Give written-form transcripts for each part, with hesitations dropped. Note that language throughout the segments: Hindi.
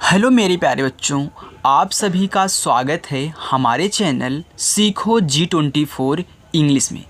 हेलो मेरे प्यारे बच्चों, आप सभी का स्वागत है हमारे चैनल सीखो G24 इंग्लिश में।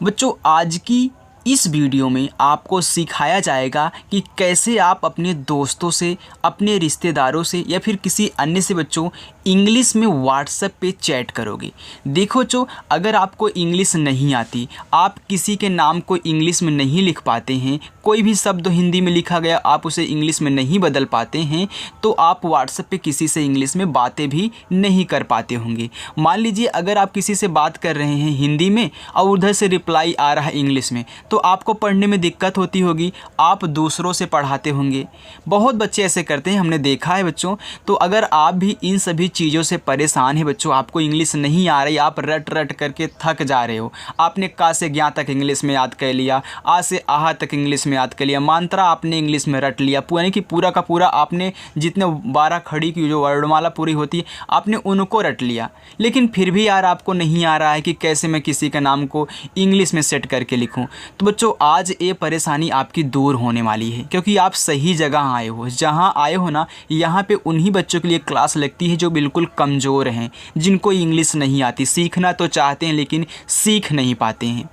बच्चों, आज की इस वीडियो में आपको सिखाया जाएगा कि कैसे आप अपने दोस्तों से, अपने रिश्तेदारों से या फिर किसी अन्य से बच्चों इंग्लिश में व्हाट्सएप पे चैट करोगे। देखो बच्चों, अगर आपको इंग्लिश नहीं आती, आप किसी के नाम को इंग्लिश में नहीं लिख पाते हैं, कोई भी शब्द हिंदी में लिखा गया आप उसे इंग्लिश में नहीं बदल पाते हैं, तो आप व्हाट्सएप पे किसी से इंग्लिश में बातें भी नहीं कर पाते होंगे। मान लीजिए अगर आप किसी से बात कर रहे हैं हिंदी में और उधर से रिप्लाई आ रहा है इंग्लिश में, तो आपको पढ़ने में दिक्कत होती होगी, आप दूसरों से पढ़ाते होंगे। बहुत बच्चे ऐसे करते हैं, हमने देखा है बच्चों। तो अगर आप भी इन सभी चीज़ों से परेशान हैं बच्चों, आपको इंग्लिश नहीं आ रही, आप रट रट करके थक जा रहे हो, आपने का से ज्ञा तक इंग्लिश में याद कर लिया, आ से आहा तक इंग्लिश में याद कर लिया, मात्रा आपने इंग्लिश में रट लिया, यानी कि पूरा का पूरा आपने जितने 12 खड़ी की जो वर्णमाला पूरी होती है आपने उनको रट लिया, लेकिन फिर भी यार आपको नहीं आ रहा है कि कैसे मैं किसी का नाम को इंग्लिश में सेट करके लिखूं। तो बच्चों, आज ये परेशानी आपकी दूर होने वाली है, क्योंकि आप सही जगह आए हो। जहाँ आए हो ना, यहाँ पे उन्हीं बच्चों के लिए क्लास लगती है जो बिल्कुल कमज़ोर हैं, जिनको इंग्लिश नहीं आती, सीखना तो चाहते हैं लेकिन सीख नहीं पाते हैं।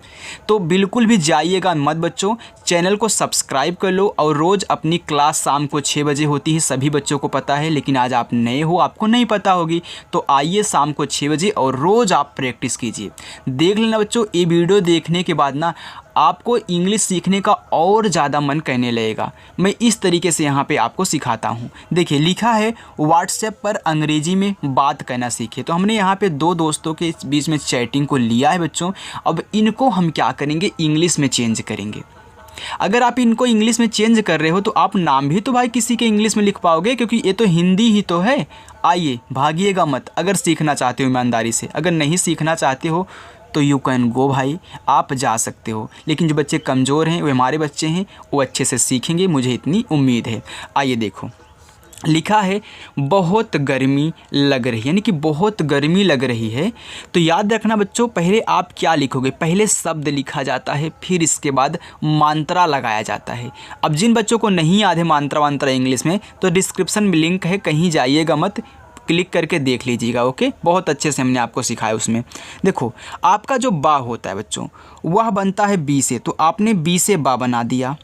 तो बिल्कुल भी जाइएगा मत बच्चों, चैनल को सब्सक्राइब कर लो। और रोज़ अपनी क्लास शाम को 6 बजे होती है, सभी बच्चों को पता है, लेकिन आज आप नए हो, आपको नहीं पता होगी। तो आइए शाम को 6 बजे और रोज़ आप प्रैक्टिस कीजिए। देख लेना बच्चों, ये वीडियो देखने के बाद ना आपको इंग्लिश सीखने का और ज़्यादा मन करने लगेगा। मैं इस तरीके से यहाँ पे आपको सिखाता हूँ। देखिए, लिखा है व्हाट्सएप पर अंग्रेजी में बात करना सीखे। तो हमने यहाँ पे दो दोस्तों के बीच में चैटिंग को लिया है बच्चों। अब इनको हम क्या करेंगे, इंग्लिश में चेंज करेंगे। अगर आप इनको इंग्लिश में चेंज कर रहे हो तो आप नाम भी तो भाई किसी के इंग्लिश में लिख पाओगे, क्योंकि ये तो हिंदी ही तो है। आइए, भागिएगा मत अगर सीखना चाहते हो ईमानदारी से। अगर नहीं सीखना चाहते हो तो यू कैन गो भाई, आप जा सकते हो। लेकिन जो बच्चे कमज़ोर हैं, वो हमारे बच्चे हैं, वो अच्छे से सीखेंगे, मुझे इतनी उम्मीद है। आइए देखो, लिखा है बहुत गर्मी लग रही है, यानी कि बहुत गर्मी लग रही है। तो याद रखना बच्चों, पहले आप क्या लिखोगे, पहले शब्द लिखा जाता है, फिर इसके बाद मात्रा लगाया जाता है। अब जिन बच्चों को नहीं याद है मात्रा वात्रा इंग्लिश में, तो डिस्क्रिप्शन में लिंक है, कहीं जाइएगा मत, क्लिक करके देख लीजिएगा। ओके, बहुत अच्छे से हमने आपको सिखाया उसमें। देखो, आपका जो बा होता है बच्चों, वह बनता है बी से, तो आपने बी से बा बना दिया।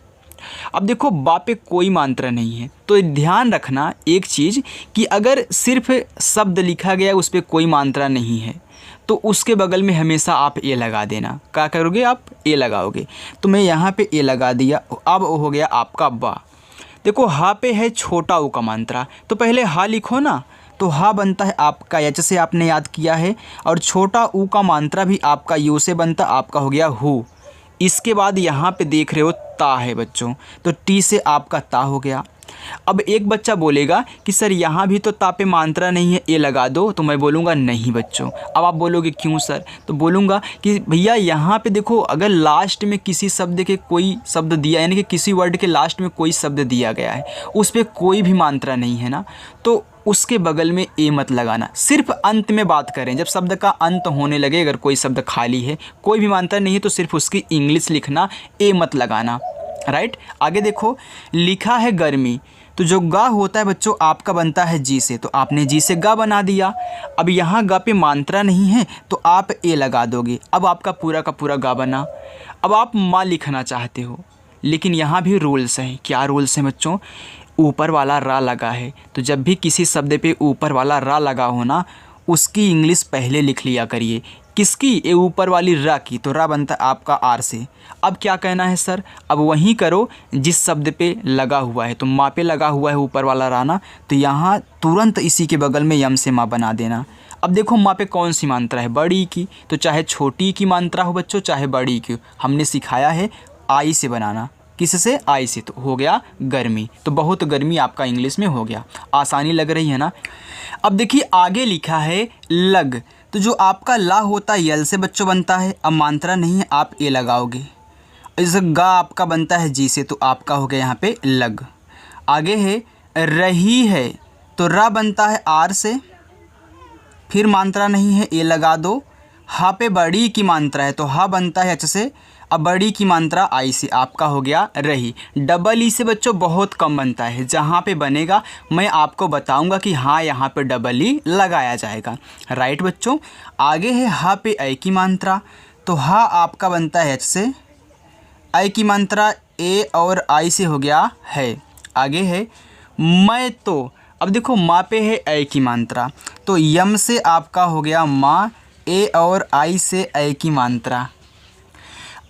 अब देखो, बा पे कोई मात्रा नहीं है, तो ध्यान रखना एक चीज़ कि अगर सिर्फ शब्द लिखा गया उस पर कोई मात्रा नहीं है, तो उसके बगल में हमेशा आप ए लगा देना। क्या करोगे, आप ए लगाओगे। तो मैं यहाँ पे ए लगा दिया। अब हो गया आपका बा। देखो, हा पे है छोटा ऊ का मात्रा, तो पहले हा लिखो ना, तो हा बनता है आपका एच से, आपने याद किया है, और छोटा ऊ का मात्रा भी आपका यू से बनता, आपका हो गया हु। इसके बाद यहाँ पे देख रहे हो ता है बच्चों, तो टी से आपका ता हो गया। अब एक बच्चा बोलेगा कि सर यहाँ भी तो ता पे मात्रा नहीं है, ए लगा दो। तो मैं बोलूँगा नहीं बच्चों। अब आप बोलोगे क्यों सर, तो बोलूँगा कि भैया यहाँ पे देखो, अगर लास्ट में किसी शब्द के कोई शब्द दिया, यानी कि किसी वर्ड के लास्ट में कोई शब्द दिया गया है, उस पर कोई भी मात्रा नहीं है ना, तो उसके बगल में ए मत लगाना। सिर्फ अंत में बात करें, जब शब्द का अंत होने लगे, अगर कोई शब्द खाली है, कोई भी मात्रा नहीं है, तो सिर्फ उसकी इंग्लिश लिखना, ए मत लगाना। राइट, आगे देखो, लिखा है गर्मी, तो जो गा होता है बच्चों आपका बनता है जी से, तो आपने जी से गा बना दिया। अब यहाँ गा पे मात्रा नहीं है, तो आप ए लगा दोगे। अब आपका पूरा का पूरा गा बना। अब आप माँ लिखना चाहते हो, लेकिन यहाँ भी रूल्स हैं। क्या रूल्स हैं बच्चों, ऊपर वाला रा लगा है, तो जब भी किसी शब्द पे ऊपर वाला रा लगा हो ना, उसकी इंग्लिश पहले लिख लिया करिए। किसकी, ये ऊपर वाली रा की, तो रा बनता है आपका आर से। अब क्या कहना है सर, अब वहीं करो जिस शब्द पे लगा हुआ है। तो माँ पे लगा हुआ है ऊपर वाला रा ना, तो यहाँ तुरंत इसी के बगल में यम से माँ बना देना। अब देखो, माँ पे कौन सी मात्रा है, बड़ी की, तो चाहे छोटी की मात्रा हो बच्चों, चाहे बड़ी की, हमने सिखाया है आई से बनाना। किससे, आई से, तो हो गया गर्मी। तो बहुत गर्मी आपका इंग्लिश में हो गया। आसानी लग रही है ना। अब देखिए, आगे लिखा है लग, तो जो आपका ला होता है यल से बच्चों बनता है। अब मात्रा नहीं है, आप ए लगाओगे। इस गा आपका बनता है जी से, तो आपका हो गया यहाँ पे लग। आगे है रही है, तो रा बनता है आर से, फिर मात्रा नहीं है, ए लगा दो। हा पे बड़ी की मात्रा है, तो हा बनता है एच से। अब बड़ी की मात्रा आई से आपका हो गया रही। डबल ई से बच्चों बहुत कम बनता है, जहाँ पे बनेगा मैं आपको बताऊंगा कि हाँ यहाँ पे डबल ई लगाया जाएगा। राइट बच्चों। आगे है हा पे ऐ की मात्रा, तो हा आपका बनता है एच से, ऐ की मात्रा ए और आई से हो गया है। आगे है मैं तो, अब देखो माँ पे है ऐ की मात्रा, तो यम से आपका हो गया माँ, ए और आई से ऐ की मात्रा।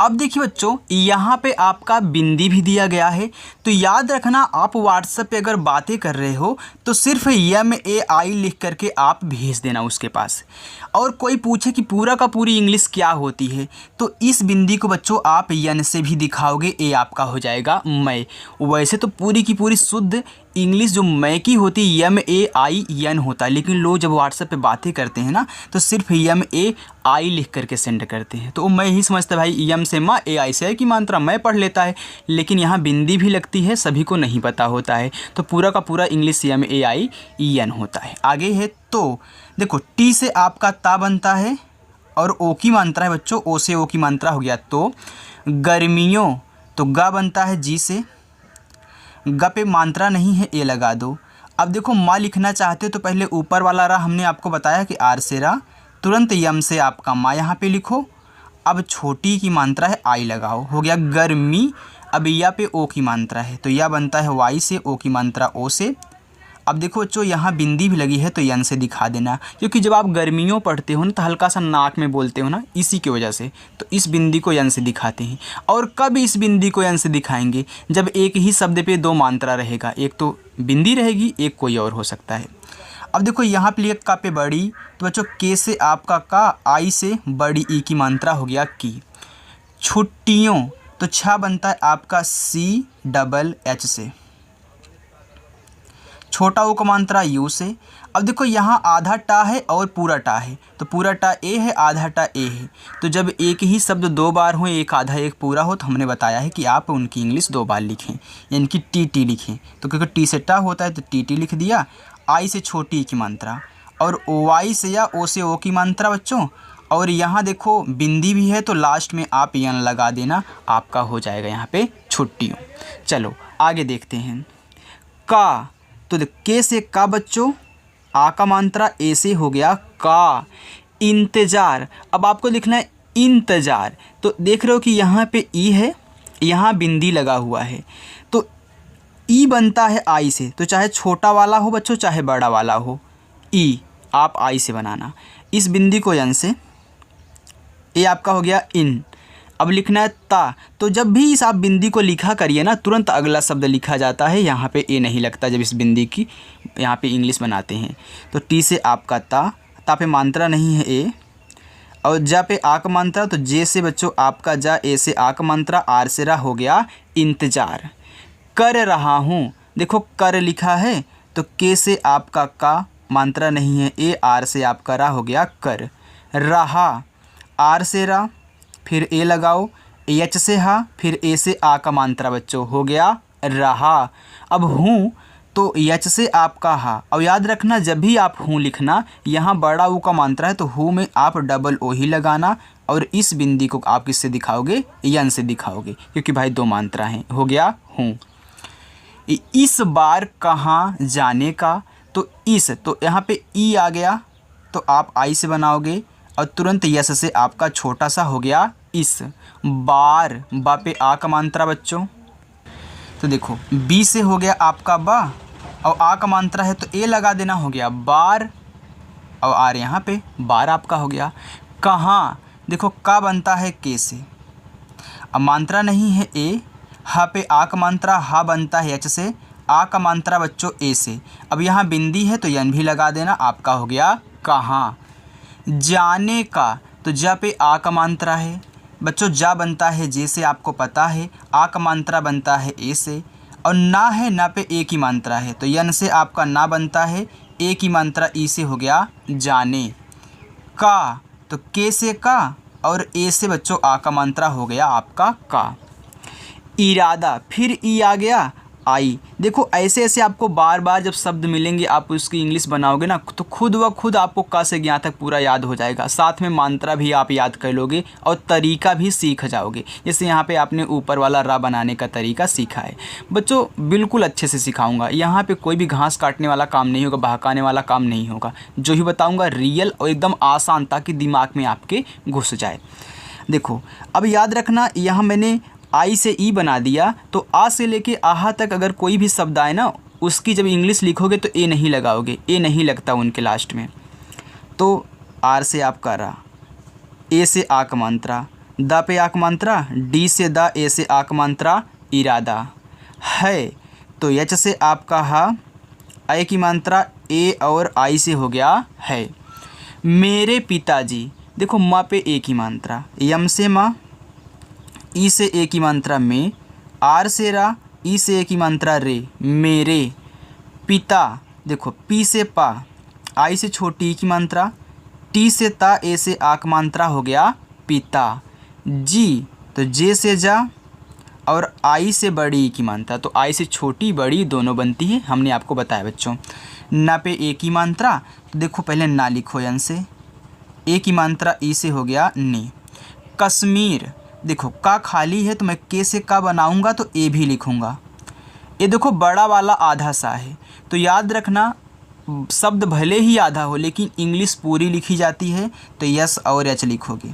अब देखिए बच्चों यहाँ पे आपका बिंदी भी दिया गया है, तो याद रखना आप व्हाट्सएप पे अगर बातें कर रहे हो तो सिर्फ यम ए आई लिख करके आप भेज देना उसके पास। और कोई पूछे कि पूरा का पूरी इंग्लिश क्या होती है, तो इस बिंदी को बच्चों आप यन से भी दिखाओगे, ए आपका हो जाएगा मैं। वैसे तो पूरी की पूरी शुद्ध इंग्लिश जो मैं की होती है यम ए आई यन होता है, लेकिन लोग जब व्हाट्सएप पे बातें करते हैं ना तो सिर्फ यम ए आई लिख करके सेंड करते हैं। तो मैं ही समझता भाई यम से माँ, ए आई से है की मात्रा मैं पढ़ लेता है, लेकिन यहाँ बिंदी भी लगती है, सभी को नहीं पता होता है। तो पूरा का पूरा इंग्लिश यम ए आई यन होता है। आगे है तो, देखो टी से आपका ता बनता है और ओ की मात्रा है बच्चों, ओ से ओ की मात्रा हो गया तो। गर्मियों, तो गा बनता है जी से, ग पे मात्रा नहीं है, ए लगा दो। अब देखो माँ लिखना चाहते हो तो पहले ऊपर वाला रा हमने आपको बताया कि आर से रा, तुरंत यम से आपका माँ यहाँ पे लिखो। अब छोटी की मात्रा है आई लगाओ, हो गया गर्मी। अब या पे ओ की मात्रा है तो या बनता है वाई से, ओ की मात्रा ओ से। अब देखो बच्चों यहाँ बिंदी भी लगी है तो यन से दिखा देना, क्योंकि जब आप गर्मियों पढ़ते हो ना तो हल्का सा नाक में बोलते हो ना, इसी की वजह से तो इस बिंदी को यन से दिखाते हैं। और कब इस बिंदी को यन से दिखाएंगे, जब एक ही शब्द पे दो मात्रा रहेगा, एक तो बिंदी रहेगी, एक कोई और हो सकता है। अब देखो यहाँ पे लिखा का पे बड़ी, तो बच्चों के से आपका का, आई से बड़ी ई की मात्रा हो गया की। छुट्टियों, तो छा बनता है आपका सी डबल एच से, छोटा ओ का मात्रा यू से। अब देखो यहाँ आधा टा है और पूरा टा है, तो पूरा टा ए है, आधा टा ए है। तो जब एक ही शब्द दो बार हो, एक आधा एक पूरा हो, तो हमने बताया है कि आप उनकी इंग्लिश दो बार लिखें, यानी कि टी टी लिखें। तो क्योंकि टी से टा होता है तो टी टी लिख दिया, आई से छोटी की मात्रा, और ओ आई से या ओ से ओ की मात्रा बच्चों। और यहाँ देखो बिंदी भी है तो लास्ट में आप यन लगा देना, आपका हो जाएगा यहाँ पे छुट्टियों। चलो आगे देखते हैं। का, तो के से का बच्चों, आ का मात्रा ए से हो गया का। इंतज़ार, अब आपको लिखना है इंतज़ार, तो देख रहे हो कि यहाँ पे ई है, यहाँ बिंदी लगा हुआ है, तो ई बनता है आई से, तो चाहे छोटा वाला हो बच्चों चाहे बड़ा वाला हो, ई आप आई से बनाना। इस बिंदी को यन से, ए आपका हो गया इन। अब लिखना है ता, तो जब भी इस आप बिंदी को लिखा करिए ना तुरंत अगला शब्द लिखा जाता है, यहाँ पे ए नहीं लगता जब इस बिंदी की यहाँ पे इंग्लिश बनाते हैं। तो टी से आपका ता, ता पे मात्रा नहीं है ए, और जा पे आ का मात्रा, तो जे से बच्चों आपका जा, ए से आ का मात्रा, आर से रा हो गया इंतज़ार। कर रहा हूँ, देखो कर लिखा है तो के से आपका का, मात्रा नहीं है ए, आर से आपका रा हो गया कर। रहा, आर से रा, फिर ए लगाओ, एच से हा, फिर ए से आ का मात्रा बच्चों हो गया रहा। अब हूँ तो एच से आपका हा, और याद रखना जब भी आप हूँ लिखना यहाँ बड़ा ऊ का मात्रा है तो हूँ में आप डबल ओ ही लगाना, और इस बिंदी को आप किससे दिखाओगे, यन से दिखाओगे, क्योंकि भाई दो मात्रा हैं। हो गया हूँ। इस बार कहाँ जाने का, तो इस, तो यहाँ पे ई आ गया तो आप आई से बनाओगे, और तुरंत यस से आपका छोटा सा हो गया इस। बार, बा पे आ का मात्रा बच्चों, तो देखो बी से हो गया आपका बा, और आ का मात्रा है तो ए लगा देना, हो गया बार, और आर यहाँ पे बार आपका हो गया। कहाँ, देखो का बनता है के से, अब मात्रा नहीं है ए, हा पे आ का मात्रा, हा बनता है एच से, आ का मात्रा बच्चों ए से। अब यहाँ बिंदी है तो यन भी लगा देना, आपका हो गया कहाँ। जाने का, तो जा पे आ का मात्रा है बच्चों, जा बनता है जे से, आपको पता है, आ का मात्रा बनता है ए से, और ना है, ना पे ए की मात्रा है तो यन से आपका ना बनता है, ए की मात्रा ई से हो गया जाने। का, तो के से का, और ए से बच्चों आ का मात्रा हो गया आपका का। इरादा, फिर ई आ गया, आई। देखो ऐसे ऐसे आपको बार बार जब शब्द मिलेंगे आप उसकी इंग्लिश बनाओगे ना तो खुद व खुद आपको क से ज्ञ तक पूरा याद हो जाएगा। साथ में मात्रा भी आप याद कर लोगे और तरीका भी सीख जाओगे। जैसे यहाँ पे आपने ऊपर वाला रा बनाने का तरीका सीखा है। बच्चों बिल्कुल अच्छे से सिखाऊंगा, यहाँ पे कोई भी घास काटने वाला काम नहीं होगा, बहकाने वाला काम नहीं होगा। जो ही बताऊँगा रियल और एकदम आसान, ताकि दिमाग में आपके घुस जाए। देखो अब याद रखना, यहाँ मैंने आई से ई बना दिया, तो आ से लेके आहा तक अगर कोई भी शब्द आए ना उसकी जब इंग्लिश लिखोगे तो ए नहीं लगाओगे, ए नहीं लगता उनके लास्ट में। तो आर से आपका रा, ए से आक मात्रा, दा पे आक मात्रा, डी से दा, ए से आक मात्रा इरादा है। तो एच से आपका हा, ए की मात्रा ए और आई से हो गया है। मेरे पिताजी, देखो माँ पे ए की मात्रा, यम से माँ, ई से ए की मात्रा में, आर से रा, ई से ए की मात्रा रे, मेरे पिता। देखो पी से पा, आई से छोटी ई की मात्रा, टी से ता, ए से आक मात्रा हो गया पिता। जी, तो जे से जा और आई से बड़ी ई की मात्रा, तो आई से छोटी बड़ी दोनों बनती है, हमने आपको बताया बच्चों। ना पे ए की मात्रा, तो देखो पहले ना लिखो यन से, ए की मात्रा ई से हो गया ने। कश्मीर, देखो का खाली है तो मैं के से का बनाऊंगा तो ए भी लिखूंगा। ये देखो बड़ा वाला आधा सा है, तो याद रखना शब्द भले ही आधा हो लेकिन इंग्लिश पूरी लिखी जाती है, तो यस और एच लिखोगे।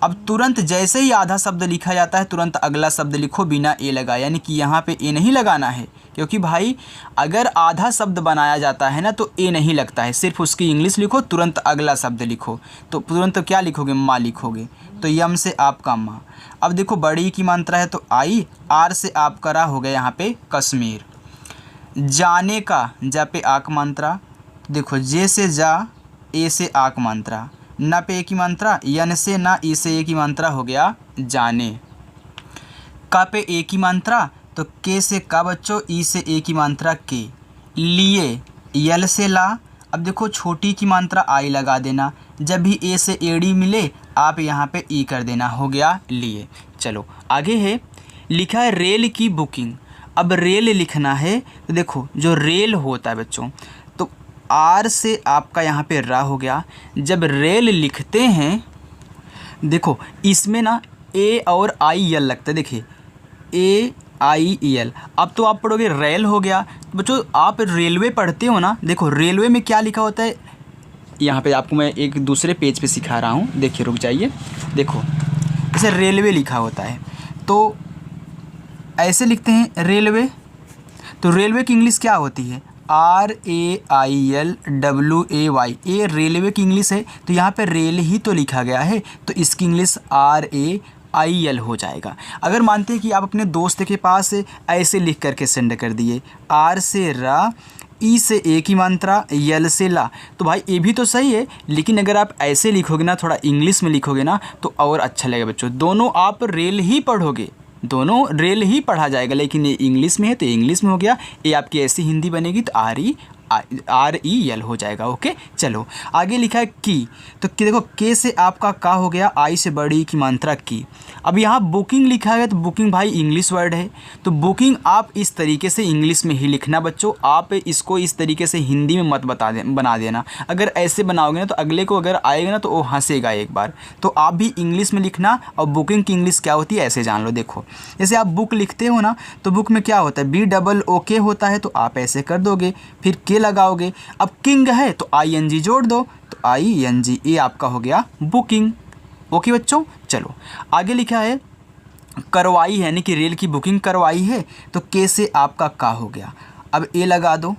अब तुरंत जैसे ही आधा शब्द लिखा जाता है तुरंत अगला शब्द लिखो बिना ए लगाए, यानी कि यहाँ पे ए नहीं लगाना है, क्योंकि भाई अगर आधा शब्द बनाया जाता है ना तो ए नहीं लगता है, सिर्फ उसकी इंग्लिश लिखो, तुरंत अगला शब्द लिखो। तो तुरंत क्या लिखोगे, माँ लिखोगे, तो यम से आपका माँ। अब देखो बड़ी की मात्रा है तो आई, आर से आपका रा हो गया यहाँ पे कश्मीर। जाने का, जा पे आक मात्रा, देखो जे से जा, ए से आक मात्रा, ना पे ए की मात्रा, यन से ना, ई से ए की मात्रा हो गया जाने। का पे ए की मात्रा, तो के से का बच्चों, ई से ए की मात्रा के। लिए, यल से ला, अब देखो छोटी की मात्रा आई लगा देना, जब भी ए से एड़ी मिले आप यहाँ पे ई कर देना, हो गया लिए। चलो आगे है, लिखा है रेल की बुकिंग। अब रेल लिखना है तो देखो जो रेल होता है बच्चों, तो आर से आपका यहाँ पे रा हो गया। जब रेल लिखते हैं देखो इसमें ना ए और आई यल लगता है, देखिए ए आई ई एल। अब तो आप पढ़ोगे रेल हो गया। तो बच्चों आप रेलवे पढ़ते हो ना, देखो रेलवे में क्या लिखा होता है, यहाँ पे आपको मैं एक दूसरे पेज पे सिखा रहा हूँ, देखिए रुक जाइए। देखो जैसे रेलवे लिखा होता है तो ऐसे लिखते हैं रेलवे, तो रेलवे की इंग्लिश क्या होती है, RAILWAY। ए रेलवे की इंग्लिश है, तो यहाँ पे रेल ही तो लिखा गया है, तो इसकी इंग्लिश RAIL हो जाएगा। अगर मानते हैं कि आप अपने दोस्त के पास ऐसे लिख करके सेंड कर दिए, आर से रा, ई से ए की मात्रा, यल से ला, तो भाई ये भी तो सही है, लेकिन अगर आप ऐसे लिखोगे ना, थोड़ा इंग्लिश में लिखोगे ना तो और अच्छा लगेगा बच्चों। दोनों आप रेल ही पढ़ोगे, दोनों रेल ही पढ़ा जाएगा, लेकिन ये इंग्लिश में है तो इंग्लिश में हो गया। ये आपकी ऐसी हिंदी बनेगी तो REL हो जाएगा। ओके चलो आगे लिखा है की, तो देखो के से आपका का हो गया, आई से बड़ी की मात्रा की। अब यहाँ बुकिंग लिखा है तो बुकिंग भाई इंग्लिश वर्ड है, तो बुकिंग आप इस तरीके से इंग्लिश में ही लिखना बच्चों। आप इसको इस तरीके से हिंदी में मत बना देना। अगर ऐसे बनाओगे ना तो अगले को अगर आएगा ना तो वो हंसेगा एक बार। तो आप भी इंग्लिश में लिखना, और बुकिंग की इंग्लिश क्या होती है ऐसे जान लो। देखो जैसे आप बुक लिखते हो ना, तो बुक में क्या होता है, BOOK होता है, तो आप ऐसे कर दोगे, फिर के लगाओगे। अब किंग है तो ING जोड़ दो, तो ING, ये आपका हो गया बुकिंग। ओके बच्चों चलो आगे लिखा है करवाई है, यानी कि रेल की बुकिंग करवाई है, तो के से आपका का हो गया। अब ए लगा दो,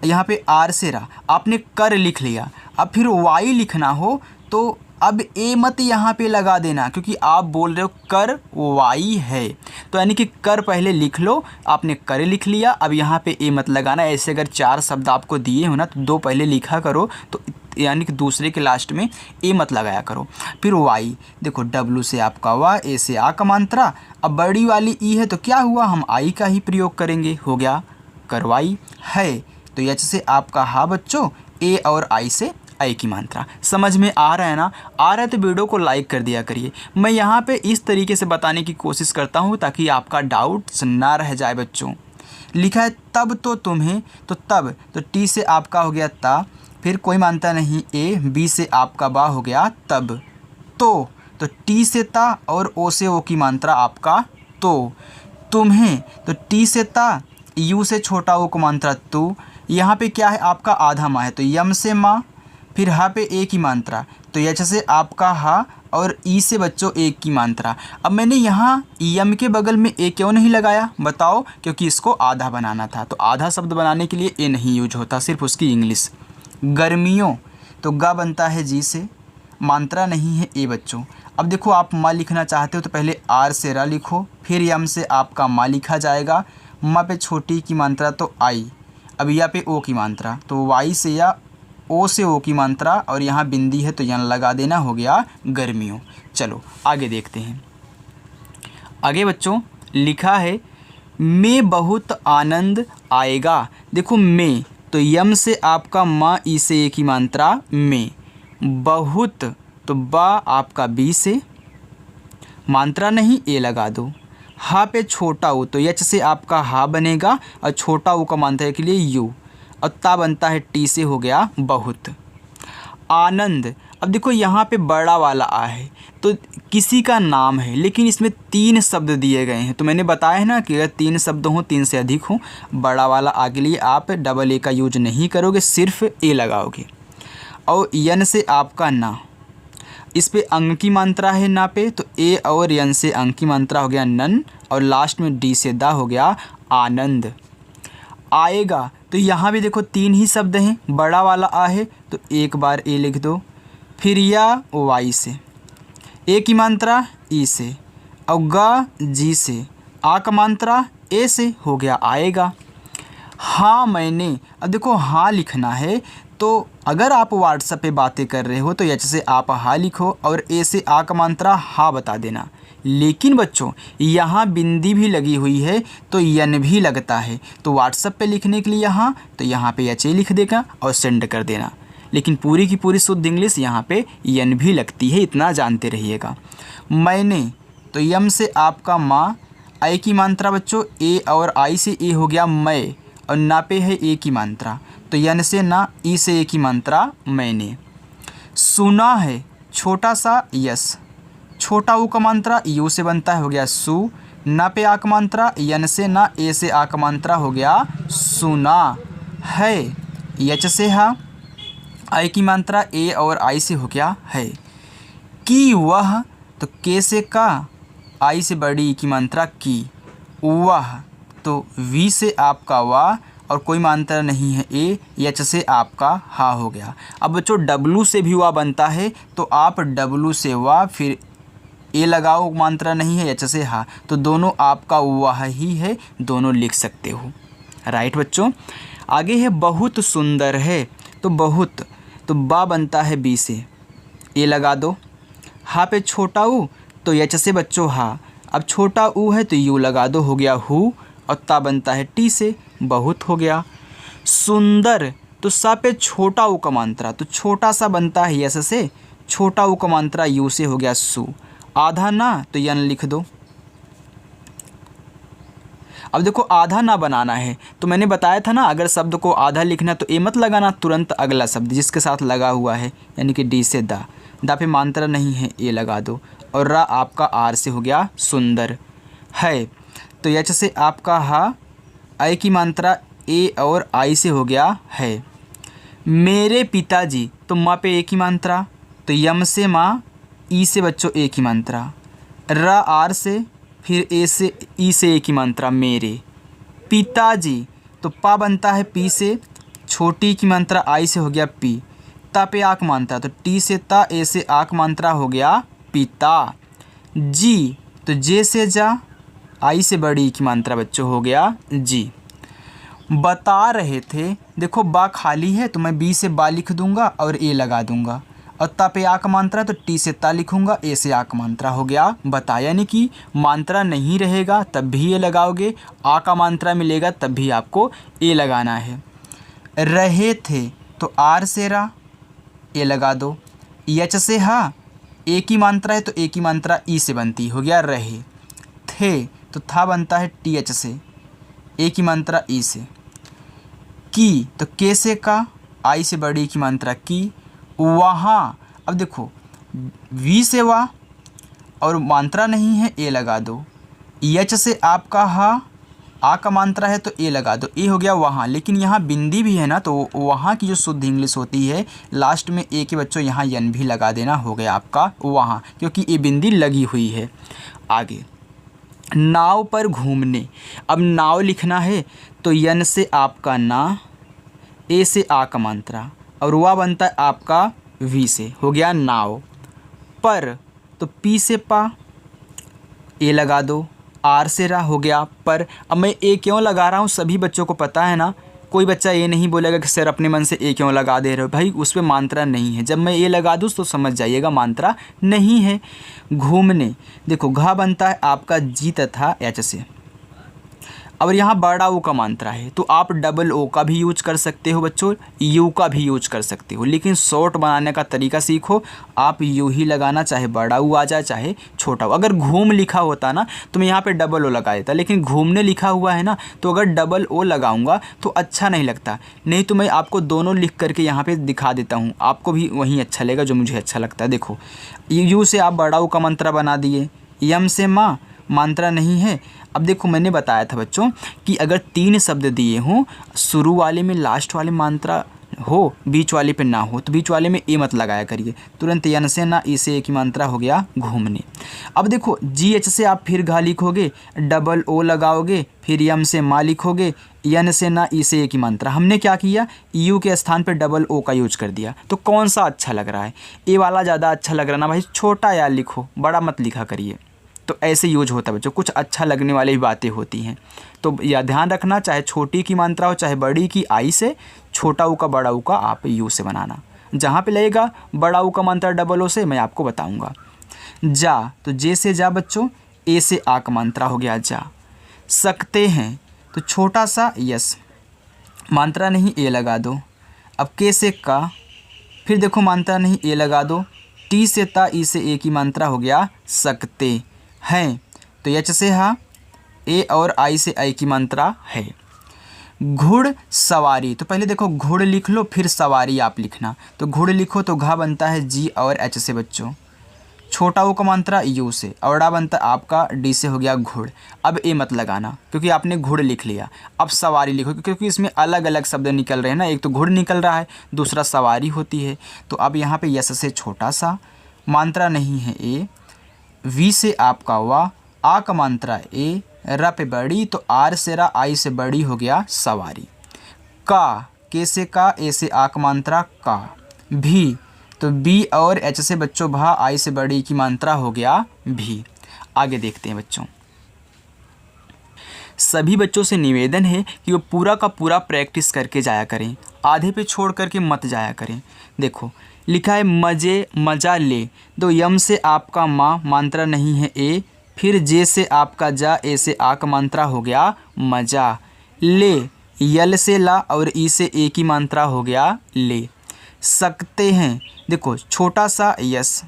यहाँ पे आर से रा, आपने कर लिख लिया। अब फिर वाई लिखना हो तो अब ए मत यहाँ पे लगा देना, क्योंकि आप बोल रहे हो कर वाई है, तो यानी कि कर पहले लिख लो, आपने कर लिख लिया। अब यहाँ पे ए मत लगाना। ऐसे अगर 4 शब्द आपको दिए हो ना तो 2 पहले लिखा करो, तो यानी कि दूसरे के लास्ट में ए मत लगाया करो। फिर वाई, देखो W से आपका वा, ए से आ का मात्रा। अब बड़ी वाली ई है तो क्या हुआ, हम आई का ही प्रयोग करेंगे, हो गया करवाई है। तो एच से आपका हा बच्चों, ए और आई से ऐ की मात्रा। समझ में आ रहा है ना? आ रहा है तो वीडियो को लाइक कर दिया करिए। मैं यहाँ पे इस तरीके से बताने की कोशिश करता हूँ ताकि आपका डाउट ना रह जाए बच्चों। लिखा है तब तो तुम्हें, तो तब तो टी से आपका हो गया ता, फिर कोई मानता नहीं ए, बी से आपका बा हो गया तब, तो टी से ता और ओ से ओ की मात्रा आपका तो, तुम्हें तो टी से ता, यू से छोटा ओ की मात्रा तू, यहाँ पे क्या है आपका आधा माँ है तो यम से माँ, फिर हा पे ए की मात्रा तो यच से आपका हा और ई से बच्चों एक की मात्रा। अब मैंने यहाँ यम के बगल में ए क्यों नहीं लगाया बताओ? क्योंकि इसको आधा बनाना था, तो आधा शब्द बनाने के लिए ए नहीं यूज होता, सिर्फ उसकी इंग्लिश। गर्मियों तो गा बनता है जी से, मात्रा नहीं है ए बच्चों। अब देखो आप माँ लिखना चाहते हो तो पहले आर से रा लिखो, फिर यम से आपका माँ लिखा जाएगा, माँ पे छोटी की मात्रा तो आई, अब या पे ओ की मात्रा तो वाई से या ओ से ओ की मात्रा और यहाँ बिंदी है तो यहाँ लगा देना, हो गया गर्मियों। चलो आगे देखते हैं। आगे बच्चों लिखा है में बहुत आनंद आएगा। देखो में तो यम से आपका माँ ई से ए की मात्रा में, बहुत तो बा आपका बी से, मात्रा नहीं ए लगा दो, हा पे छोटा ऊ तो यच से आपका हा बनेगा और छोटा ऊ का मात्रा के लिए यू, और ता बनता है टी से, हो गया बहुत। आनंद, अब देखो यहाँ पे बड़ा वाला आ है तो किसी का नाम है, लेकिन इसमें 3 शब्द दिए गए हैं, तो मैंने बताया है ना कि अगर 3 शब्द हों, 3 से अधिक हों, बड़ा वाला आ के लिए आप डबल ए का यूज नहीं करोगे, सिर्फ ए लगाओगे। और यन से आपका ना, इस पे अंग की मात्रा है ना पे, तो ए और यन से अंग की मात्रा हो गया नन, और लास्ट में डी से दा हो गया आनंद। आएगा तो यहाँ भी देखो 3 ही शब्द हैं, बड़ा वाला आ है तो एक बार ए लिख दो, फिर या वाई से, ए की मात्रा ई से, और गा जी से, आ का मात्रा ए से, हो गया आएगा। हाँ मैंने, अब देखो हाँ लिखना है तो अगर आप व्हाट्सएप पे बातें कर रहे हो तो एच से आप हाँ लिखो और ए से आ का मात्रा हाँ बता देना। लेकिन बच्चों यहाँ बिंदी भी लगी हुई है तो यन भी लगता है, तो व्हाट्सएप पे लिखने के लिए यहाँ तो यहाँ पे एच ए लिख देगा और सेंड कर देना। लेकिन पूरी की पूरी शुद्ध इंग्लिश यहाँ पे यन भी लगती है, इतना जानते रहिएगा। मैंने तो यम से आपका माँ, आई की मात्रा बच्चों ए और आई से ए हो गया मैं, और ना पे है ए की मात्रा तो यन से ना, ई से ए की मात्रा मैंने। सुना है छोटा सा यस, छोटा ऊ का मात्रा यू से बनता है, हो गया सु, ना पे आ का मात्रा यन से ना, ए से आ का मात्रा हो गया सुना है, यच से हा, आई की मात्रा ए और आई से हो गया है। कि वह तो के से का, आई से बड़ी की मात्रा की, वह तो वी से आपका वाह और कोई मात्रा नहीं है ए, एच से आपका हा हो गया। अब बच्चों डब्लू से भी वाह बनता है तो आप डब्लू से वाह फिर ए लगाओ, मात्रा नहीं है, एच से हा, तो दोनों आपका वाह ही है, दोनों लिख सकते हो। राइट बच्चों। आगे है बहुत सुंदर है, तो बहुत तो बा बनता है बी से, ए लगा दो, हा पे छोटा ऊ तो एच से बच्चों हा, अब छोटा ऊ है तो यू लगा दो, हो गया हु, और ता बनता है टी से, बहुत हो गया। सुंदर तो सा पे छोटा ऊ का मात्रा तो छोटा सा बनता है यस से, छोटा ऊ का मात्रा यू से, हो गया सु, आधा ना तो यन लिख दो। अब देखो आधा ना बनाना है तो मैंने बताया था ना, अगर शब्द को आधा लिखना तो ए मत लगाना, तुरंत अगला शब्द जिसके साथ लगा हुआ है यानी कि डी से दा, दा पे मात्रा नहीं है ए लगा दो, और रा आपका आर से हो गया सुंदर है, तो एच से आपका हा, आई की मात्रा ए और आई से हो गया है। मेरे पिताजी तो माँ पे ए की मात्रा तो यम से माँ, ई से बच्चों ए की मात्रा, रा आर से, फिर ए से ई से ए की मात्रा मेरे। पिताजी तो पा बनता है पी से, छोटी की मात्रा आई से हो गया पी, ता पे आक मात्रा तो टी से ता, ए से आक मात्रा हो गया पिता। जी तो जे से जा, आई से बड़ी की मात्रा बच्चों हो गया जी। बता रहे थे, देखो बा खाली है तो मैं बी से बा लिख दूंगा और ए लगा दूंगा, और ता पे आ का मात्रा तो टी से ता लिखूंगा, ए से आ का मात्रा हो गया बता, यानी कि मात्रा नहीं रहेगा तब भी ए लगाओगे, आ का मात्रा मिलेगा तब भी आपको ए लगाना है। रहे थे तो आर से रा, ए लगा दो। एच से हा, ए की मात्रा है तो ए की मात्रा ई से बनती, हो गया रहे। थे तो था बनता है टी एच से, ए की मात्रा ई से। की तो के से का, आई से बड़ी की मात्रा की। वहाँ, अब देखो वी से वाह और मात्रा नहीं है, ए लगा दो। एच से आपका हा, आ का मात्रा है तो ए लगा दो, ए हो गया वहाँ। लेकिन यहाँ बिंदी भी है ना, तो वहाँ की जो शुद्ध इंग्लिश होती है लास्ट में ए के बच्चों यहाँ यन भी लगा देना, हो गया आपका वहाँ, क्योंकि ए बिंदी लगी हुई है। आगे नाव पर घूमने, अब नाव लिखना है तो यन से आपका ना, ए से आ का मात्रा और वह बनता है आपका वी से, हो गया नाव। पर तो पी से पा, ए लगा दो। आर से रा, हो गया पर। अब मैं ए क्यों लगा रहा हूँ सभी बच्चों को पता है ना, कोई बच्चा ये नहीं बोलेगा कि सर अपने मन से ए क्यों लगा दे रहे हो, भाई उस पर मात्रा नहीं है। जब मैं ए लगा दूँ तो समझ जाइएगा मात्रा नहीं है। घूमने, देखो घा बनता है आपका जी तथा एच से, और यहाँ बड़ा ओ का मात्रा है तो आप डबल ओ का भी यूज कर सकते हो बच्चों, यू का भी यूज कर सकते हो, लेकिन शॉर्ट बनाने का तरीका सीखो। आप यू ही लगाना, चाहे बड़ा ओ आ जाए चाहे छोटा ओ। अगर घूम लिखा होता ना तो मैं यहाँ पे डबल ओ लगा देता, लेकिन घूमने लिखा हुआ है ना तो अगर डबल ओ लगाऊंगा तो अच्छा नहीं लगता। नहीं तो मैं आपको दोनों लिख करके यहाँ पर दिखा देता हूँ, आपको भी वहीं अच्छा लगेगा जो मुझे अच्छा लगता है। देखो यू से आप बड़ा ओ का मात्रा बना दिए, यम से माँ मात्रा नहीं है। अब देखो मैंने बताया था बच्चों कि अगर 3 शब्द दिए हों, शुरू वाले में लास्ट वाले मात्रा हो, बीच वाले पे ना हो, तो बीच वाले में ए मत लगाया करिए, तुरंत यन से ना, ई से ए की मात्रा, हो गया घूमने। अब देखो जी एच से आप फिर घा लिखोगे, डबल ओ लगाओगे, फिर यम से माँ लिखोगे, यन से ना, ई से ए की मात्रा। हमने क्या किया, यू के स्थान पर डबल ओ का यूज कर दिया। तो कौन सा अच्छा लग रहा है, ए वाला ज़्यादा अच्छा लग रहा ना भाई, छोटा यार लिखो, बड़ा मत लिखा करिए। तो ऐसे यूज होता है बच्चों, कुछ अच्छा लगने वाली बातें होती हैं। तो यह ध्यान रखना, चाहे छोटी की मात्रा हो चाहे बड़ी की आई से, छोटा ऊ का बड़ा ऊ का आप यू से बनाना। जहाँ पे लगेगा बड़ा ऊ का मात्रा डबल ओ से मैं आपको बताऊंगा। जा तो जे से जा बच्चों, ए से आ का मात्रा, हो गया जा। सकते हैं तो छोटा सा यस, मात्रा नहीं ए लगा दो। अब के से का, फिर देखो मात्रा नहीं ए लगा दो। टी से ता, ई से ए की मात्रा, हो गया सकते हैं। तो एच से हा, ए और आई से आई की मात्रा है। घुड़ सवारी, तो पहले देखो घुड़ लिख लो फिर सवारी आप लिखना। तो घुड़ लिखो तो घा बनता है जी और एच से बच्चों, छोटा ओ का मात्रा यू से, औड़ा बनता है आपका डी से, हो गया घुड़। अब ए मत लगाना क्योंकि आपने घुड़ लिख लिया। अब सवारी लिखो क्योंकि इसमें अलग अलग शब्द निकल रहे हैं ना, एक तो घुड़ निकल रहा है, दूसरा सवारी होती है। तो अब यहाँ पे यस से छोटा सा, मात्रा नहीं है ए, वी से आपका वाह, आ का मात्रा ए, र पे बड़ी तो आर से रा, आई से बड़ी, हो गया सवारी। का, के से का, ए से आ का मात्रा का। भी तो बी और एच से बच्चों भा, आई से बड़ी की मात्रा, हो गया भी। आगे देखते हैं बच्चों, सभी बच्चों से निवेदन है कि वो पूरा का पूरा प्रैक्टिस करके जाया करें, आधे पे छोड़ करके मत जाया करें। देखो लिखा है मजे मजा ले, तो यम से आपका माँ, मात्रा नहीं है ए, फिर जे से आपका जा, ए से आ का मात्रा, हो गया मजा। ले, यल से ला और ई से ए की मात्रा, हो गया ले। सकते हैं, देखो छोटा सा यस,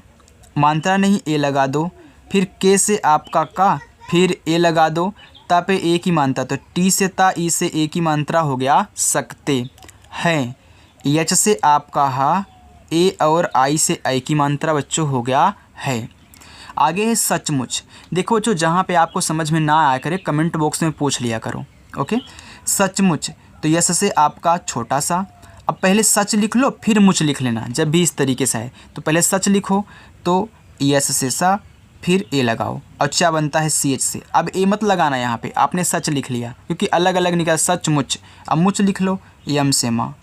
मात्रा नहीं ए लगा दो, फिर के से आपका का, फिर ए लगा दो, ता पे ए की मात्रा, तो टी से ता, ई से ए की मात्रा, हो गया सकते हैं। एच से आपका हा, ए और आई से आई की मात्रा बच्चों, हो गया है। आगे है सचमुच। देखो जो जहाँ पे आपको समझ में ना आया करे कमेंट बॉक्स में पूछ लिया करो, ओके। सचमुच तो यस से आपका छोटा सा, अब पहले सच लिख लो फिर मुच लिख लेना, जब भी इस तरीके से है तो पहले सच लिखो तो यस से सा, फिर ए लगाओ और चा बनता है सी एच से। अब ए मत लगाना, यहाँ पे आपने सच लिख लिया क्योंकि अलग अलग निकला, सचमुच। अब मुच लिख लो, यम से माँ,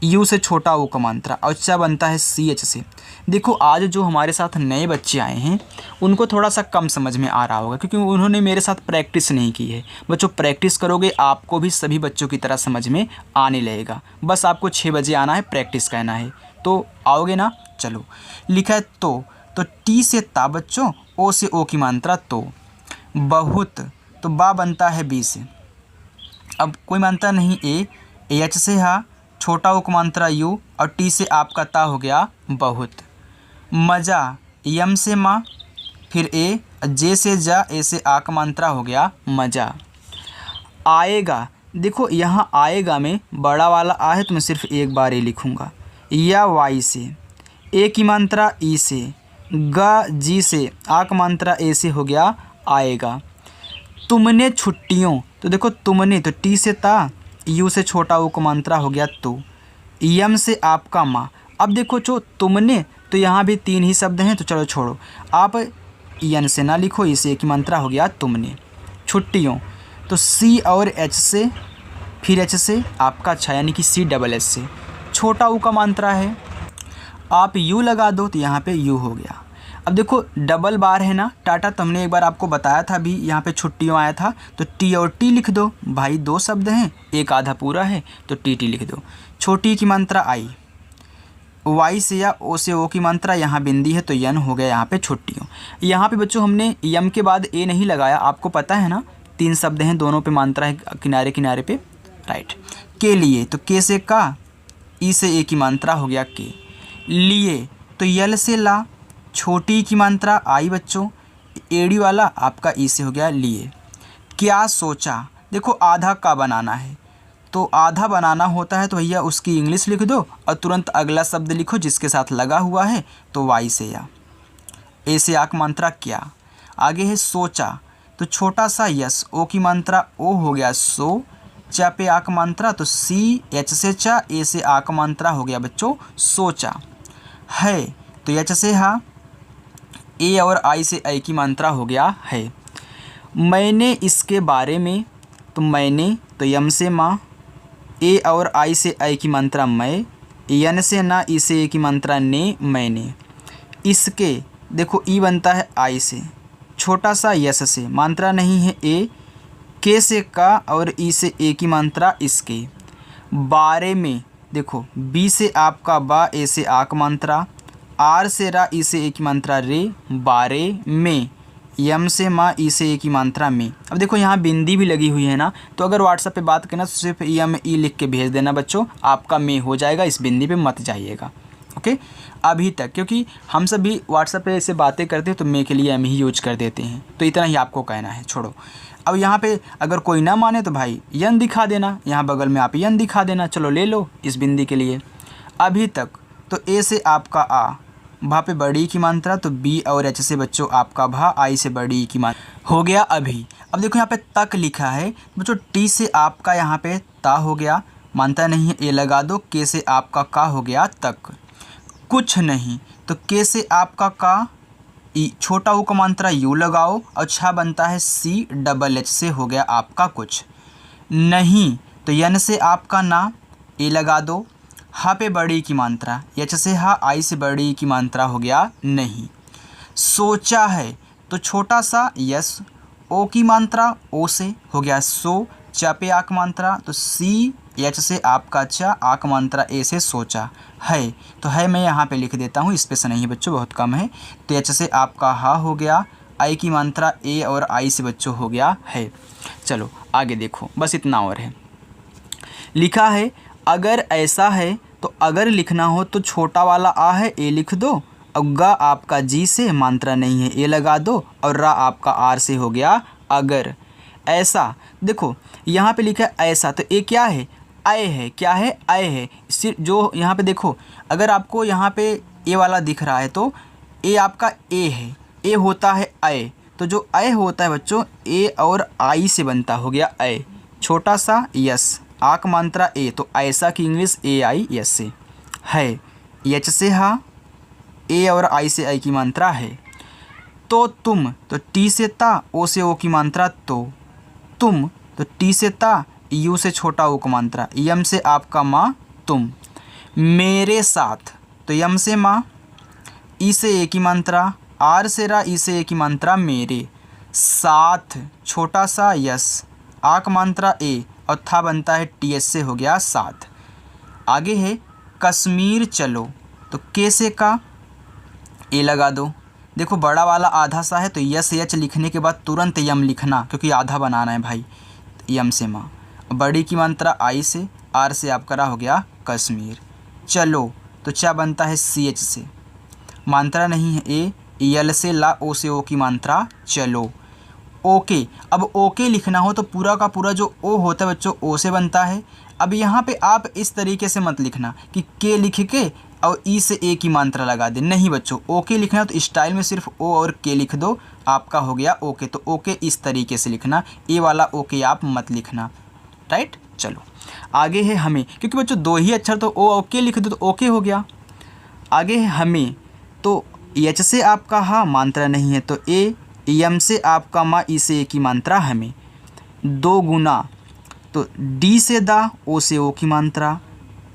यू से छोटा ओ का मात्रा, और चा बनता है सी एच से। देखो आज जो हमारे साथ नए बच्चे आए हैं उनको थोड़ा सा कम समझ में आ रहा होगा क्योंकि उन्होंने मेरे साथ प्रैक्टिस नहीं की है। बच्चों प्रैक्टिस करोगे आपको भी सभी बच्चों की तरह समझ में आने लगेगा। बस आपको 6 बजे आना है, प्रैक्टिस करना है, तो आओगे ना। चलो लिखा है तो टी से ता बच्चों, ओ से ओ की मात्रा तो। बहुत तो बा बनता है बी से, अब कोई मात्रा नहीं ए, एच से हा, छोटा उपमात्रा यू और टी से आपका ता हो गया बहुत। मजा यम से माँ, फिर ए, जे से जा, ए से आ का मात्रा हो गया मजा। आएगा, देखो यहाँ आएगा में बड़ा वाला आ है तो मैं सिर्फ एक बार ए लिखूँगा। या वाई से, ए की मात्रा ई से, गा जी से, आ का मात्रा ए से हो गया आएगा। तुमने छुट्टियों, तो देखो तुमने तो टी से ता, यू से छोटा ऊ का मात्रा हो गया तो, यम से आपका माँ। अब देखो जो तुमने, तो यहाँ भी 3 ही शब्द हैं तो चलो छोड़ो, आप यन से ना लिखो, इसे एक ही मात्रा हो गया तुमने। छुट्टियों तो सी और एच से, फिर एच से आपका अच्छा यानी कि सी डबल एच से, छोटा ऊ का मात्रा है, आप यू लगा दो तो यहाँ पे यू हो गया। अब देखो डबल बार है ना टाटा, तो हमने एक बार आपको बताया था भी, यहाँ पे छुट्टियों आया था तो टी और टी लिख दो भाई, 2 शब्द हैं, एक आधा पूरा है तो टी टी लिख दो। छोटी की मात्रा आई, वाई से या ओ से ओ की मात्रा यहाँ बिंदी है तो यन हो गया यहाँ पे छुट्टियों। यहाँ पे बच्चों हमने यम के बाद ए नहीं लगाया, आपको पता है ना 3 शब्द हैं, दोनों पे मात्रा है किनारे किनारे पे, राइट। के लिए तो के से का, ई से ए की मात्रा हो गया के। लिए तो यल से ला, छोटी की मात्रा आई बच्चों, एड़ी वाला आपका ई से हो गया लिए। क्या सोचा, देखो आधा का बनाना है तो आधा बनाना होता है तो भैया उसकी इंग्लिश लिख दो और तुरंत अगला शब्द लिखो जिसके साथ लगा हुआ है, तो वाई से या, ए से आ की मात्रा क्या। आगे है सोचा तो छोटा सा यस, ओ की मात्रा ओ हो गया सो, चा पे आ की मात्रा तो सी, एच से चा, ए से आ की मात्रा हो गया बच्चों सोचा। है तो एच से हा, ए और आई से आई की मात्रा हो गया है। मैंने इसके बारे में, तो मैंने तो यम से माँ, ए और आई से आई की मात्रा मैं, यन से ना, ई से ए की मात्रा ने, मैंने। इसके देखो ई बनता है आई से, छोटा सा यस से, मात्रा नहीं है ए, के से का और ई से ए की मात्रा इसके। बारे में देखो बी से आपका बा, ए से आ की मात्रा, आर से रा, ई से ए की मात्रा रे, बारे में। यम से माँ, ई से ए की मात्रा में। अब देखो यहाँ बिंदी भी लगी हुई है ना, तो अगर व्हाट्सएप पे बात करना तो सिर्फ यम ई लिख के भेज देना बच्चों, आपका में हो जाएगा, इस बिंदी पे मत जाइएगा। ओके, अभी तक क्योंकि हम सब भी व्हाट्सएप पे ऐसे बातें करते हैं तो में के लिए एम ही यूज कर देते हैं, तो इतना ही आपको कहना है, छोड़ो। अब यहाँ पे अगर कोई ना माने तो भाई यन दिखा देना, यहाँ बगल में आप यन दिखा देना, चलो ले लो इस बिंदी के लिए। अभी तक तो ए से आपका आ, भा पे बड़ी की मात्रा तो बी और एच से बच्चों आपका भा, आई से बड़ी की मात्रा हो गया अभी। अब देखो यहाँ पे तक लिखा है बच्चों, टी से आपका यहाँ पे ता हो गया, मानता नहीं है ए लगा दो, के से आपका का हो गया तक। कुछ नहीं तो के से आपका का, ई छोटा ऊ का मात्रा यू लगाओ और छा बनता है सी डबल एच से हो गया आपका कुछ। नहीं तो यन से आपका ना, ए लगा दो, हा पे बड़ी की मात्रा, एच से हा, आई से बड़ी की मात्रा हो गया नहीं। सोचा है तो छोटा सा यस, ओ की मात्रा ओ से हो गया सो, चा पे आ की मात्रा तो सी, एच से आपका चा, आ की मात्रा ए से सोचा। है तो है मैं यहाँ पे लिख देता हूँ, इस पे से नहीं है बच्चों, बहुत कम है, तो एच से आपका हा हो गया, आई की मात्रा ए और आई से बच्चों हो गया है। चलो आगे देखो, बस इतना और है। लिखा है अगर ऐसा है तो अगर लिखना हो तो छोटा वाला आ है ए लिख दो, और गा आपका जी से, मात्रा नहीं है ए लगा दो, और रा आपका आर से हो गया अगर। ऐसा देखो यहाँ पे लिखा है ऐसा, तो ए क्या है, आए है, क्या है आए है। सिर्फ जो यहाँ पे देखो अगर आपको यहाँ पे ए वाला दिख रहा है तो ए आपका ए है, ए होता है आए, तो जो आए होता है बच्चों ए और आई से बनता हो गया आए, छोटा सा यस, आक मात्रा ए, तो ऐसा की इंग्लिश ए आई एस से। है एच से हा, ए और आई से आई की मात्रा है। तो तुम तो टी से ता, ओ से ओ की मात्रा तो, तुम तो टी से ता, यू से छोटा ओ की मात्रा, यम से आपका माँ तुम। मेरे साथ तो यम से माँ, ई से ए की मात्रा, आर से रा, ई से ए की मात्रा मेरे। साथ छोटा सा यस, आ की मात्रा ए और था बनता है टी एस से हो गया साथ। आगे है कश्मीर चलो, तो के से का ए लगा दो, देखो बड़ा वाला आधा सा है तो यस एच लिखने के बाद तुरंत यम लिखना क्योंकि आधा बनाना है भाई, यम से माँ। बड़ी की मात्रा आई से, आर से आपका रा हो गया कश्मीर। चलो तो चा बनता है CH से, मात्रा नहीं है ए, यल से ला, ओ से ओ की मात्रा चलो। ओके, अब ओके लिखना हो तो पूरा का पूरा जो ओ होता है बच्चों ओ से बनता है। अब यहाँ पे आप इस तरीके से मत लिखना कि के लिख के और ई से ए की मात्रा लगा दे, नहीं बच्चों, ओके लिखना है तो स्टाइल में सिर्फ ओ और के लिख दो, आपका हो गया ओके। तो ओके इस तरीके से लिखना, ए वाला ओके आप मत लिखना, राइट। चलो आगे है हमें, क्योंकि बच्चों दो ही अक्षर तो ओ ओके लिख दो तो ओके हो गया। आगे है हमें, तो एच से आपका हा मात्रा नहीं है तो ए, यम से आपका मा, ई से ए की मात्रा हमें। दो गुना तो डी से दा, ओ से ओ की मात्रा।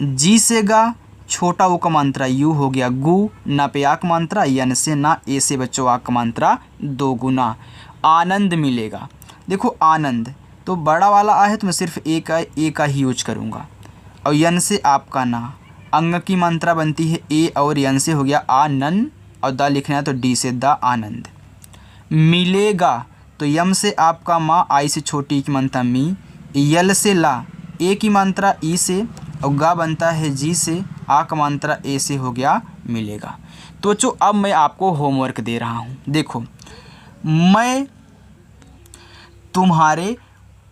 जी से गा, छोटा ओ का मात्रा यू हो गया गु, ना पे आक मात्रा, यन से ना, ए से बच्चों आक मात्रा दो गुना। आनंद मिलेगा, देखो आनंद तो बड़ा वाला आ है तो मैं सिर्फ ए का ही यूज करूँगा। और यन से आपका ना, अंग की मात्रा बनती है ए और यन से हो गया आनंद, और दा लिखना है तो डी से दा आनंद। मिलेगा तो यम से आपका माँ, आई से छोटी की मात्रा मी, यल से ला, ए की मात्रा ई से, और गा बनता है जी से, आ का मात्रा ए से हो गया मिलेगा। तो बच्चों अब मैं आपको होमवर्क दे रहा हूँ। देखो, मैं तुम्हारे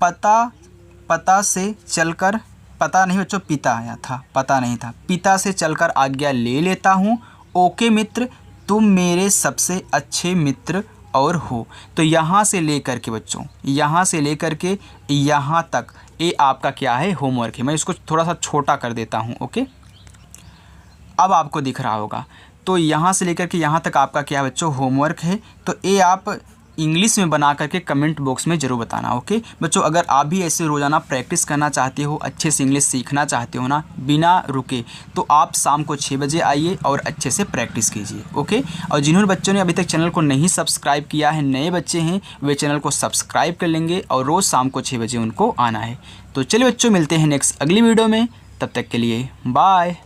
पता से चलकर, पता नहीं बच्चों पिता आया था, पता नहीं था, पिता से चलकर आज्ञा ले लेता हूँ। ओके मित्र, तुम मेरे सबसे अच्छे मित्र और हो। तो यहाँ से लेकर के बच्चों, यहाँ से लेकर के यहाँ तक ये आपका क्या है, होमवर्क है। मैं इसको थोड़ा सा छोटा कर देता हूँ, ओके। अब आपको दिख रहा होगा, तो यहाँ से लेकर के यहाँ तक आपका क्या बच्चों होमवर्क है। तो ये आप इंग्लिश में बना करके कमेंट बॉक्स में ज़रूर बताना, ओके बच्चों। अगर आप भी ऐसे रोज़ाना प्रैक्टिस करना चाहते हो, अच्छे से इंग्लिश सीखना चाहते हो ना बिना रुके, तो आप शाम को 6 बजे आइए और अच्छे से प्रैक्टिस कीजिए, ओके। और जिन्होंने बच्चों ने अभी तक चैनल को नहीं सब्सक्राइब किया है, नए बच्चे हैं, वे चैनल को सब्सक्राइब कर लेंगे और रोज़ शाम को 6 बजे उनको आना है। तो चलिए बच्चों, मिलते हैं नेक्स्ट अगली वीडियो में, तब तक के लिए बाय।